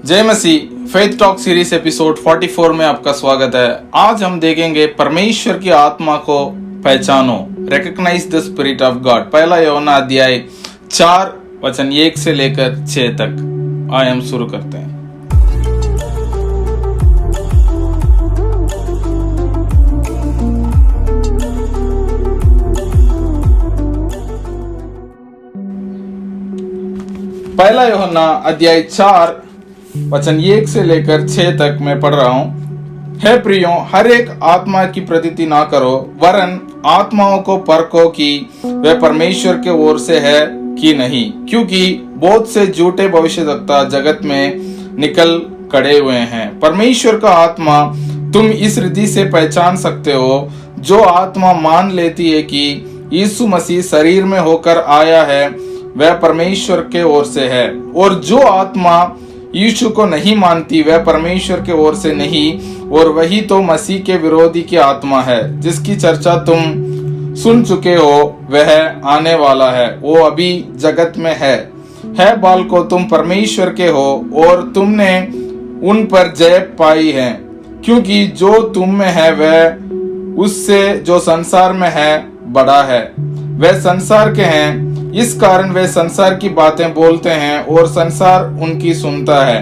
जय मसीह। Faith talk series episode 44 में आपका स्वागत है। आज हम देखेंगे परमेश्वर की आत्मा को पहचानो, recognise the spirit of God. पहला यूहन्ना अध्याय 4 वचन 1 से लेकर 6 तक। आइए हम शुरू करते हैं। पहला यूहन्ना अध्याय 4 वचन 1 से लेकर 6 तक मैं पढ़ रहा हूं। हे प्रियो, हर एक आत्मा की प्रतीति ना करो, वरन आत्माओं को परखो कि वे परमेश्वर के ओर से है कि नहीं, क्योंकि बहुत से झूठे भविष्यद्वक्ता जगत में निकल खड़े हुए हैं। परमेश्वर का आत्मा तुम इस रीति से पहचान सकते हो, जो आत्मा मान लेती है कि यीशु मसीह शरीर में होकर आया है वह परमेश्वर के ओर से है, और जो आत्मा यीशु को नहीं मानती वह परमेश्वर के ओर से नहीं, और वही तो मसीह के विरोधी की आत्मा है, जिसकी चर्चा तुम सुन चुके हो। वह आने वाला है, वो अभी जगत में है बालको, तुम परमेश्वर के हो और तुमने उन पर जय पाई है, क्योंकि जो तुम में है वह उससे जो संसार में है बड़ा है। वह संसार के हैं, इस कारण वे संसार की बातें बोलते हैं और संसार उनकी सुनता है।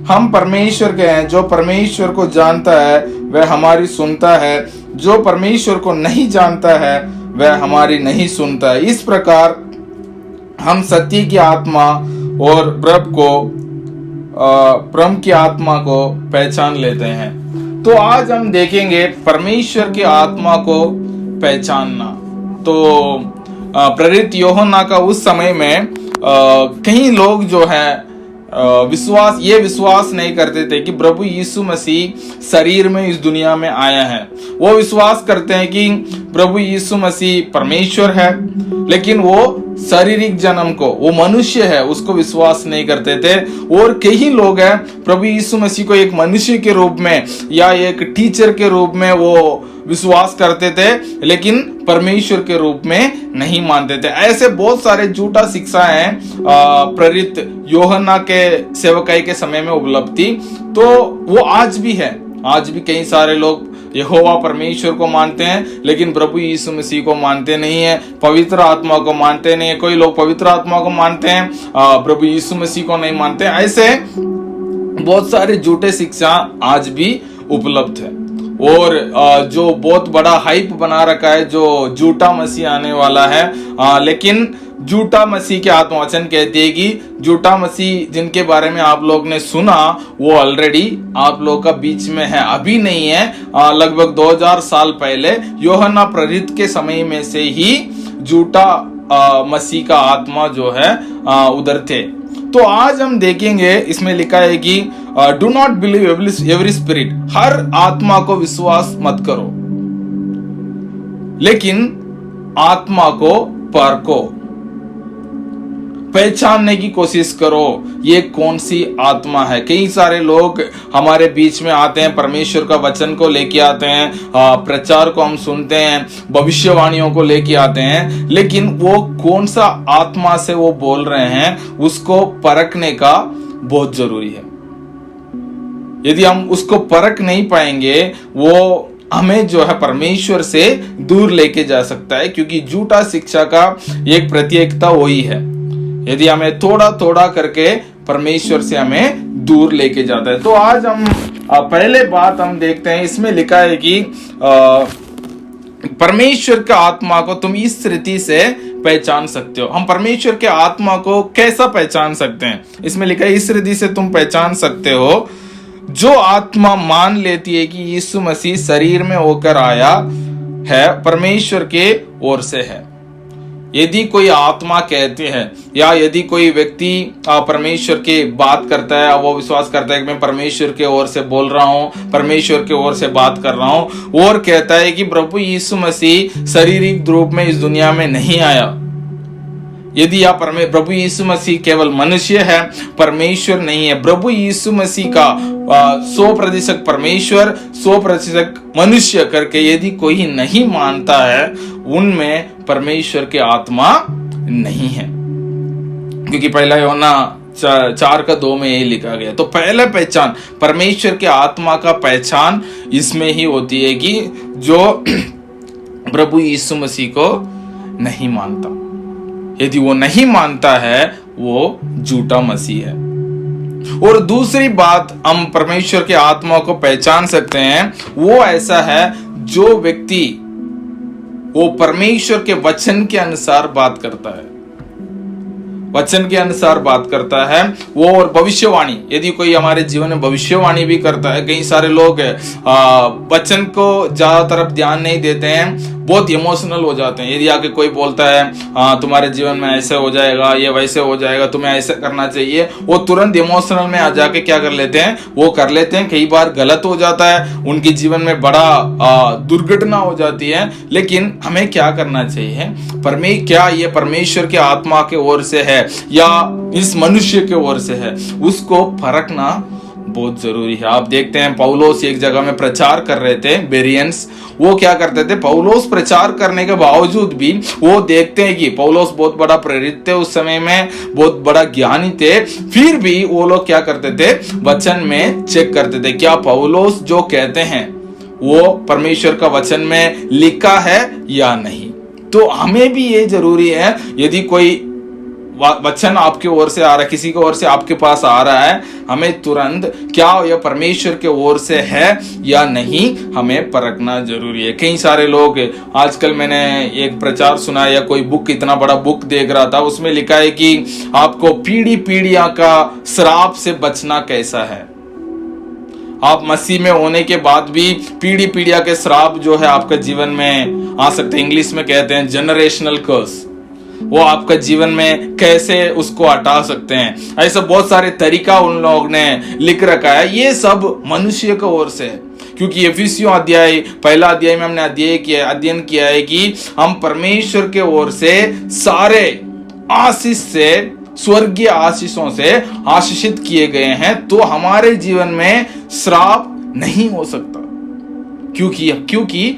हम परमेश्वर के हैं, जो परमेश्वर को जानता है वह हमारी सुनता है, जो परमेश्वर को नहीं जानता है वह हमारी नहीं सुनता है। इस प्रकार हम सत्य की आत्मा और ब्रह्म की आत्मा को पहचान लेते हैं। तो आज हम देखेंगे परमेश्वर की आत्मा को पहचानना। तो प्रेरित यूहन्ना का उस समय में कई लोग जो है विश्वास नहीं करते थे कि प्रभु यीशु मसीह शरीर में इस दुनिया में आया है। वो विश्वास करते हैं कि प्रभु यीशु मसीह परमेश्वर है, लेकिन वो शारीरिक जन्म को, वो मनुष्य है, उसको विश्वास नहीं करते थे। और कई लोग हैं प्रभु यीशु मसीह को एक मनुष्य के रूप में या एक टीचर के रूप में वो विश्वास करते थे, लेकिन परमेश्वर के रूप में नहीं मानते थे। ऐसे बहुत सारे झूठा शिक्षा हैं प्रेरित यूहन्ना के सेवकाई के समय में उपलब्ध थी। तो वो आज भी है। आज भी कई सारे लोग यहोवा परमेश्वर को मानते हैं, लेकिन प्रभु यीशु मसीह को मानते नहीं है, पवित्र आत्मा को मानते नहीं है। कोई लोग पवित्र आत्मा को मानते हैं, प्रभु यीशु मसीह को नहीं मानते। ऐसे बहुत सारे झूठे शिक्षा आज भी उपलब्ध है। और जो बहुत बड़ा हाइप बना रखा है, जो झूठा मसीह आने वाला है, लेकिन झूठा मसीह के आत्मा वचन कहती है कि झूठा मसीह जिनके बारे में आप लोग ने सुना वो ऑलरेडी आप लोग का बीच में है, अभी नहीं है। लगभग 2000 साल पहले यूहन्ना प्रेरित के समय में से ही झूठा मसीह का आत्मा जो है उधर थे। तो आज हम देखेंगे, इसमें लिखा है कि do not believe every spirit, हर आत्मा को विश्वास मत करो, लेकिन आत्मा को परखो, पहचानने की कोशिश करो ये कौन सी आत्मा है। कई सारे लोग हमारे बीच में आते हैं, परमेश्वर का वचन को लेके आते हैं, प्रचार को हम सुनते हैं, भविष्यवाणियों को लेके आते हैं, लेकिन वो कौन सा आत्मा से वो बोल रहे हैं उसको परखने का बहुत जरूरी है। यदि हम उसको परख नहीं पाएंगे, वो हमें जो है परमेश्वर से दूर लेके जा सकता है, क्योंकि झूठा शिक्षा का एक प्रत्येकता वही है। यदि हमें थोड़ा थोड़ा करके परमेश्वर से हमें दूर लेके जाता है। तो आज हम पहले बात हम देखते हैं, इसमें लिखा है कि परमेश्वर के आत्मा को तुम इस रीति से पहचान सकते हो। हम परमेश्वर के आत्मा को कैसा पहचान सकते हैं? इसमें लिखा है इस रीति से तुम पहचान सकते हो, जो आत्मा मान लेती है कि यीशु मसीह शरीर में होकर आया है परमेश्वर के ओर से है। यदि कोई आत्मा कहते हैं या यदि कोई व्यक्ति परमेश्वर की बात करता है, वो विश्वास करता है कि मैं परमेश्वर के ओर से बोल रहा हूँ, परमेश्वर के ओर से बात कर रहा हूँ, और कहता है कि प्रभु यीशु मसीह शारीरिक रूप में इस दुनिया में नहीं आया। यदि आप प्रभु यीशु मसीह केवल मनुष्य है, परमेश्वर नहीं है। प्रभु यीशु मसीह का 100% परमेश्वर 100% मनुष्य करके यदि कोई नहीं मानता है, उनमें परमेश्वर की आत्मा नहीं है। क्योंकि पहला यूहन्ना 4 का 2 में यही लिखा गया। तो पहला पहचान परमेश्वर के आत्मा का पहचान इसमें ही होती है कि जो प्रभु यीशु मसीह को नहीं मानता, यदि वो नहीं मानता है वो झूठा मसीह है। और दूसरी बात हम परमेश्वर के आत्मा को पहचान सकते हैं, वो ऐसा है जो व्यक्ति वो परमेश्वर के वचन के अनुसार बात करता है, वचन के अनुसार बात करता है वो। और भविष्यवाणी, यदि कोई हमारे जीवन में भविष्यवाणी भी करता है, कई सारे लोग वचन को ज्यादा तरफ ध्यान नहीं देते हैं, बहुत इमोशनल हो जाते हैं। यदि आके कोई बोलता है तुम्हारे जीवन में ऐसे हो जाएगा, ये वैसे हो जाएगा, तुम्हें ऐसे करना चाहिए, वो तुरंत इमोशनल में आ जाके क्या कर लेते हैं, वो कर लेते हैं। कई बार गलत हो जाता है, उनके जीवन में बड़ा दुर्घटना हो जाती है। लेकिन हमें क्या करना चाहिए, क्या ये परमेश्वर के आत्मा के ओर से है या इस मनुष्य के ओर से है, उसको परखना बहुत जरूरी है। आप देखते हैं पौलोस एक जगह में प्रचार कर रहे थे, बेरियंस, वो क्या करते थे, पौलोस प्रचार करने के बावजूद भी वो देखते हैं कि पौलोस बहुत बड़ा प्रेरित थे, उस समय में बहुत बड़ा ज्ञानी थे, फिर भी वो लोग क्या करते थे, वचन में चेक करते थे क्या पौलोस जो कहते हैं वो परमेश्वर का वचन में लिखा है या नहीं। तो हमें भी ये जरूरी है, यदि कोई वचन आपके ओर से आ रहा है, किसी की ओर से आपके पास आ रहा है, हमें तुरंत क्या यह परमेश्वर के ओर से है या नहीं, हमें परखना जरूरी है। कई सारे लोग, आजकल मैंने एक प्रचार सुना या कोई बुक, इतना बड़ा बुक देख रहा था, उसमें लिखा है कि आपको पीढ़ी पीढ़ियां का श्राप से बचना कैसा है। आप मसीह में होने के बाद भी पीढ़ी पीढ़ियां के श्राप जो है आपका जीवन में आ सकते हैं। इंग्लिश में कहते हैं जनरेशनल कर्स, वो आपका जीवन में कैसे उसको हटा सकते हैं। ऐसा बहुत सारे तरीका उन लोगों ने लिख रखा है। ये सब मनुष्य की ओर से है, क्योंकि एफिसियों अध्याय 1 अध्याय में हमने अध्ययन किया है कि हम परमेश्वर के ओर से सारे आशीष से, स्वर्गीय आशीषों से आशीषित किए गए हैं, तो हमारे जीवन में श्राप नहीं हो सकता। क्योंकि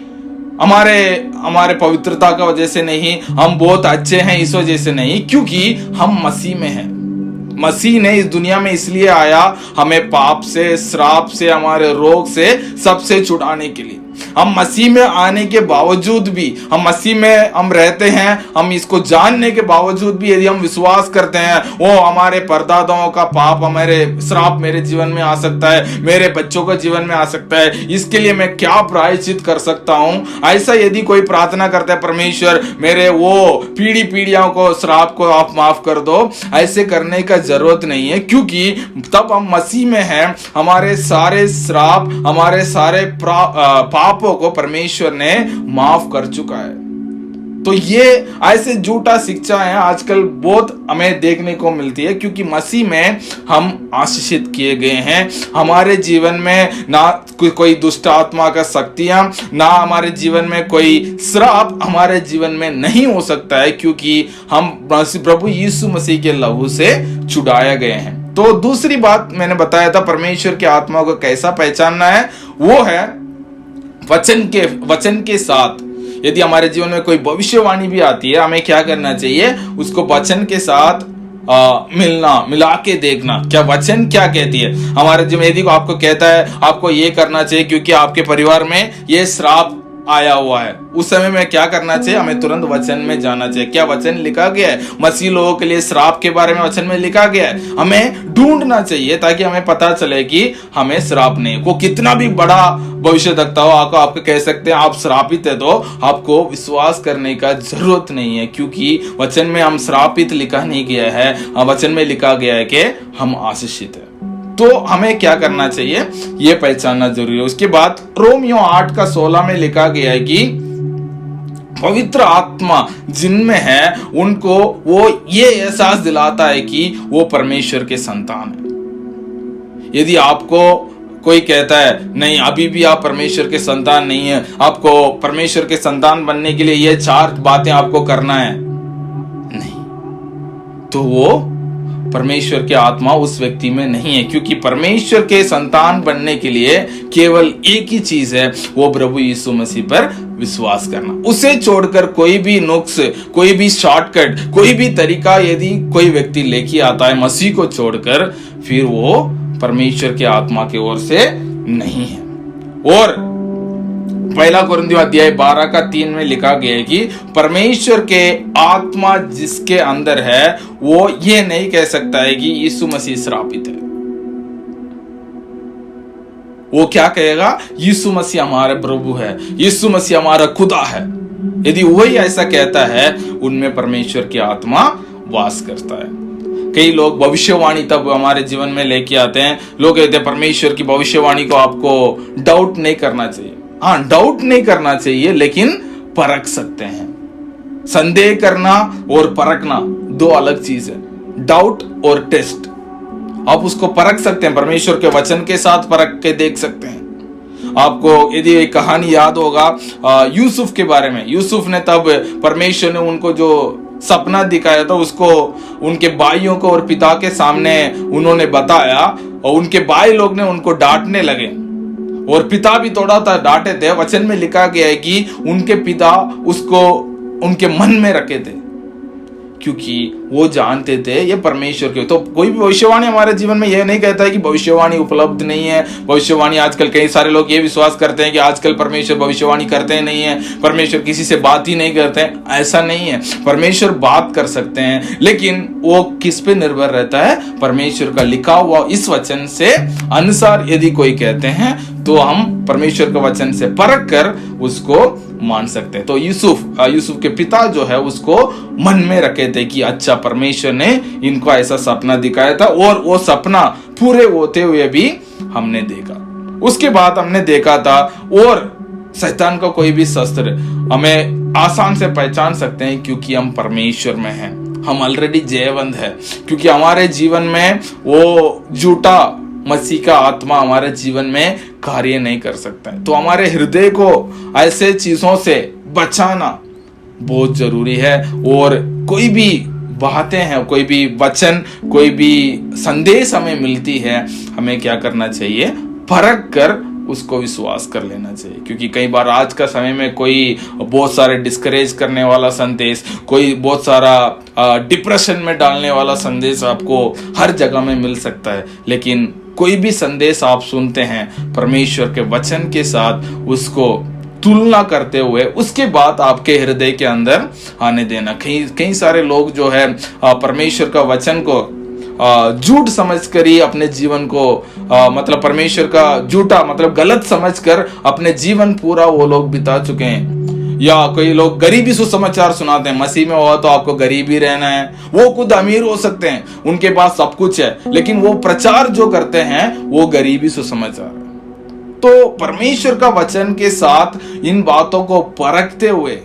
हमारे पवित्रता का वजह से नहीं, हम बहुत अच्छे हैं इस वजह से नहीं, क्योंकि हम मसीह में हैं। मसीह ने इस दुनिया में इसलिए आया, हमें पाप से, श्राप से, हमारे रोग से, सबसे छुड़ाने के लिए। हम मसीह में आने के बावजूद भी, हम मसीह में हम रहते हैं, हम इसको जानने के बावजूद भी यदि हम विश्वास करते हैं, वो हमारे परदादाओं का पाप, हमारे श्राप मेरे जीवन में आ सकता है, मेरे बच्चों के जीवन में आ सकता है, इसके लिए मैं क्या प्रायश्चित कर सकता हूं। ऐसा यदि कोई प्रार्थना करता है, परमेश्वर मेरे वो पीढ़ी पीढ़ियों को श्राप को आप माफ कर दो, ऐसे करने का जरूरत नहीं है, क्योंकि तब हम मसीह में हैं, हमारे सारे श्राप, हमारे सारे पापों को परमेश्वर ने माफ कर चुका है। तो ये ऐसे झूठा शिक्षा है आजकल बहुत हमें देखने को मिलती है, क्योंकि मसीह में हम आशीषित किए गए हैं। हमारे जीवन में ना कोई दुष्ट आत्मा का शक्तियां, ना हमारे जीवन में कोई श्राप हमारे जीवन में नहीं हो सकता है, क्योंकि हम प्रभु यीशु मसीह के लहू से छुड़ाए गए हैं। तो दूसरी बात मैंने बताया था, परमेश्वर के आत्मा को कैसा पहचानना है, वो है वचन के साथ। यदि हमारे जीवन में कोई भविष्यवाणी भी आती है, हमें क्या करना चाहिए, उसको वचन के साथ मिला के देखना, क्या वचन क्या कहती है हमारे जीवन। यदि आपको कहता है आपको ये करना चाहिए क्योंकि आपके परिवार में ये श्राप आया हुआ है, उस समय में क्या करना चाहिए, हमें तुरंत वचन में जाना चाहिए। क्या वचन लिखा गया है, मसीह लोगों के लिए श्राप के बारे में वचन में लिखा गया है, हमें ढूंढना चाहिए ताकि हमें पता चले कि हमें श्राप नहीं। को कितना भी बड़ा भविष्य देखता हो, आपको कह सकते हैं आप श्रापित है, तो आपको विश्वास करने का जरूरत नहीं है, क्योंकि वचन में हम श्रापित लिखा नहीं गया है, वचन में लिखा गया है कि हम आशीषित है। तो हमें क्या करना चाहिए, यह पहचानना जरूरी है। उसके बाद रोमियो 8 का 16 में लिखा गया है कि पवित्र आत्मा जिनमें है उनको वो ये एहसास दिलाता है कि वो परमेश्वर के संतान है। यदि आपको कोई कहता है नहीं, अभी भी आप परमेश्वर के संतान नहीं है, आपको परमेश्वर के संतान बनने के लिए ये 4 बातें आपको करना है, नहीं, तो परमेश्वर की आत्मा उस व्यक्ति में नहीं है, क्योंकि परमेश्वर के संतान बनने के लिए केवल एक ही चीज है, वो प्रभु यीशु मसीह पर विश्वास करना। उसे छोड़कर कोई भी नुक्स, कोई भी शॉर्टकट, कोई भी तरीका यदि कोई व्यक्ति लेके आता है मसीह को छोड़कर, फिर वो परमेश्वर के आत्मा की ओर से नहीं है। और पहला कुरिन्थियों अध्याय 12:3 में लिखा गया है कि परमेश्वर के आत्मा जिसके अंदर है वो ये नहीं कह सकता है कि यीशु मसीह श्रापित है। वो क्या कहेगा? यीशु मसीह हमारे प्रभु है, यीशु मसीह हमारा खुदा है। यदि वही ऐसा कहता है, उनमें परमेश्वर की आत्मा वास करता है। कई लोग भविष्यवाणी तब हमारे जीवन में लेके आते हैं। लोग कहते हैं परमेश्वर की भविष्यवाणी को आपको डाउट नहीं करना चाहिए। हाँ, डाउट नहीं करना चाहिए, लेकिन परख सकते हैं। संदेह करना और परखना दो अलग चीज है। डाउट और टेस्ट, आप उसको परख सकते हैं, परमेश्वर के वचन के साथ परख के देख सकते हैं। आपको यदि एक कहानी याद होगा यूसुफ के बारे में। यूसुफ ने तब परमेश्वर ने उनको जो सपना दिखाया था उसको उनके भाइयों को और पिता के सामने उन्होंने बताया, और उनके भाई लोग ने उनको डांटने लगे और पिता भी थोड़ा सा डांटे थे। वचन में लिखा गया है कि उनके पिता उसको उनके मन में रखे थे, क्योंकि वो जानते थे ये परमेश्वर के। तो कोई भी भविष्यवाणी हमारे जीवन में यह नहीं कहता है कि भविष्यवाणी उपलब्ध नहीं है। भविष्यवाणी आजकल कई सारे लोग ये विश्वास करते हैं कि आजकल परमेश्वर भविष्यवाणी करते ही नहीं है, परमेश्वर किसी से बात ही नहीं करते हैं। ऐसा नहीं है, परमेश्वर बात कर सकते हैं, लेकिन वो किस पे निर्भर रहता है? परमेश्वर का लिखा हुआ इस वचन से अनुसार यदि कोई कहते हैं तो हम परमेश्वर के वचन से परख कर उसको मान सकते हैं। तो यूसुफ के पिता जो है उसको मन में रखे थे कि अच्छा, परमेश्वर ने इनको ऐसा सपना दिखाया था, और वो सपना पूरे होते हुए भी हमने देखा। उसके बाद हमने देखा था, और शैतान का कोई भी शस्त्र हमें आसान से पहचान सकते हैं, क्योंकि हम परमेश्वर में हैं, हम ऑलरेडी जयवंत है, क्योंकि हमारे जीवन में वो झूठा मसीह का आत्मा हमारे जीवन में कार्य नहीं कर सकता है। तो हमारे हृदय को ऐसे चीजों से बचाना बहुत जरूरी है। और कोई भी बातें हैं, कोई भी वचन, कोई भी संदेश हमें मिलती है, हमें क्या करना चाहिए? परख कर उसको विश्वास कर लेना चाहिए। क्योंकि कई बार आज का समय में कोई बहुत सारे डिस्करेज करने वाला संदेश, कोई बहुत सारा डिप्रेशन में डालने वाला संदेश आपको हर जगह में मिल सकता है, लेकिन कोई भी संदेश आप सुनते हैं परमेश्वर के वचन के साथ उसको तुलना करते हुए उसके बाद आपके हृदय के अंदर आने देना। कई सारे लोग जो है परमेश्वर का वचन को झूठ समझकर ही अपने जीवन को मतलब परमेश्वर का झूठा मतलब गलत समझकर अपने जीवन पूरा वो लोग बिता चुके हैं। या कई लोग गरीबी सुसमाचार सुनाते हैं, मसीह में हुआ तो आपको गरीब ही रहना है। वो खुद अमीर हो सकते हैं, उनके पास सब कुछ है, लेकिन वो प्रचार जो करते हैं वो गरीबी सुसमाचार है। तो परमेश्वर का वचन के साथ इन बातों को परखते हुए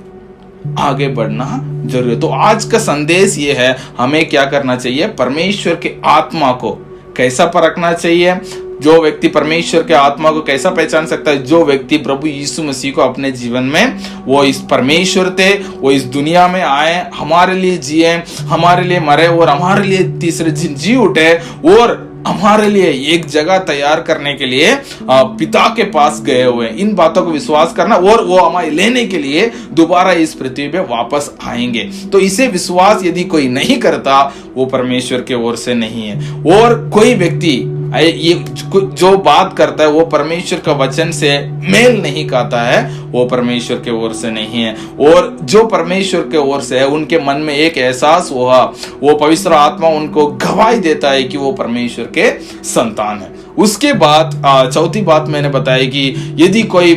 आगे बढ़ना जरूरी है। तो आज का संदेश ये है, हमें क्या करना चाहिए? परमेश्वर के आत्मा को कैसा परखना चाहिए? जो व्यक्ति परमेश्वर के आत्मा को कैसा पहचान सकता है? जो व्यक्ति प्रभु यीशु मसीह को अपने जीवन में, वो इस परमेश्वर थे, वो इस दुनिया में आए, हमारे लिए जिए, हमारे लिए मरे और हमारे लिए तीसरे दिन जी उठे और हमारे लिए एक जगह तैयार करने के लिए पिता के पास गए हुए। इन बातों को विश्वास करना, और वो हमारे लेने के लिए दोबारा इस पृथ्वी पे वापस आएंगे। तो इसे विश्वास यदि कोई नहीं करता, वो परमेश्वर के ओर से नहीं है। और कोई व्यक्ति ये जो बात करता है वो परमेश्वर का वचन से मेल नहीं खाता है, वो परमेश्वर के ओर से नहीं है। और जो परमेश्वर के ओर से है, उनके मन में एक एहसास हुआ, वो पवित्र आत्मा उनको गवाही देता है कि वो परमेश्वर के संतान है। उसके बाद चौथी बात मैंने बताई कि यदि कोई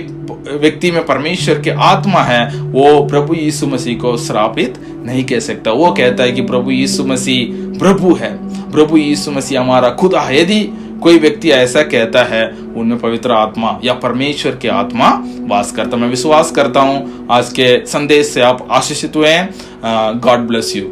व्यक्ति में परमेश्वर के आत्मा है, वो प्रभु यीशु मसीह को श्रापित नहीं कह सकता। वो कहता है कि प्रभु यीशु मसीह प्रभु है, प्रभु यीशु मसीह हमारा खुदा है। यदि कोई व्यक्ति ऐसा कहता है, उनमें पवित्र आत्मा या परमेश्वर की आत्मा वास करता। मैं विश्वास करता हूं आज के संदेश से आप आशीषित हुए हैं। God bless you.